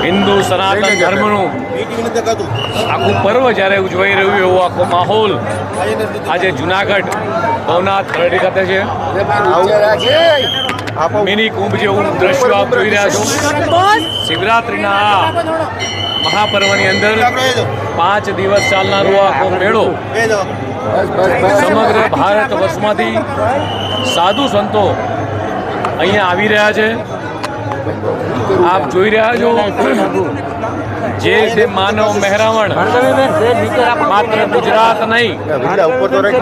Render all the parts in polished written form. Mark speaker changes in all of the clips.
Speaker 1: હિન્દુ સનાતન ધર્મનું આખું પર્વ જ્યારે ઉજવાઈ રહ્યું એવો આખો માહોલ આજે જુનાગઢ ભવનાથ ખરડી ખાતે છે. મિની કુંભ જેવું દ્રશ્યો આપ જોઈ રહ્યા છો. શિવરાત્રિના આ મહાપર્વની અંદર 5 દિવસ ચાલનારો આખો મેળો સમગ્ર ભારત વર્ષમાંથી સાધુ સંતો અહીંયા આવી રહ્યા છે. આપ જોઈ રહ્યા છો જે રીતે માનવ મહેરામણ માત્ર ગુજરાત નહીં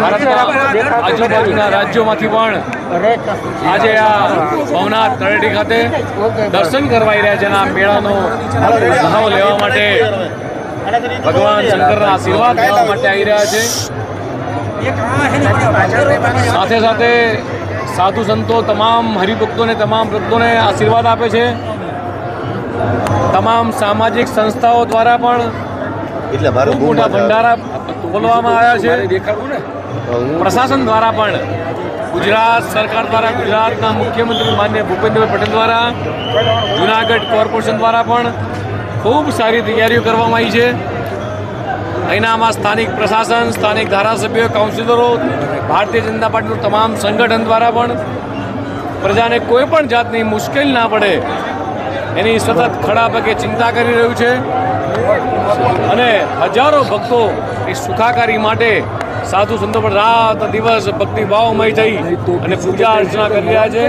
Speaker 1: ભારતના આજુબાજુના રાજ્યોમાંથી પણ આજે આ ભવનાથ તળેટી ખાતે દર્શન કરવા રહ્યા છે. આ મેળાનો લાભ લેવા માટે ભગવાન શંકરના આશીર્વાદ લેવા માટે આવી રહ્યા છે. સાથે સાથે સાધુ સંતો તમામ હરિભક્તોને તમામ ભક્તોને આશીર્વાદ આપે છે. તમામ સામાજિક સંસ્થાઓ દ્વારા પણ ખૂબ મોટા ભંડારા ખોલવામાં આવ્યા છે. પ્રશાસન દ્વારા પણ ગુજરાત સરકાર દ્વારા, ગુજરાતના મુખ્યમંત્રી માનનીય ભૂપેન્દ્રભાઈ પટેલ દ્વારા, જુનાગઢ કોર્પોરેશન દ્વારા પણ ખૂબ સારી તૈયારીઓ કરવામાં આવી છે. અહીંનામાં સ્થાનિક પ્રશાસન, સ્થાનિક ધારાસભ્યો, કાઉન્સિલરો, ભારતીય જનતા પાર્ટીનું તમામ સંગઠન દ્વારા પણ પ્રજાને કોઈ પણ જાતની મુશ્કેલી ના પડે એની સતત ખડા પગે ચિંતા કરી રહ્યું છે. અને હજારો ભક્તો એ સુખાકારી માટે સાધુ સંતો પણ રાત દિવસ ભક્તિભાવમય થઈ અને પૂજા અર્ચના કરી રહ્યા છે.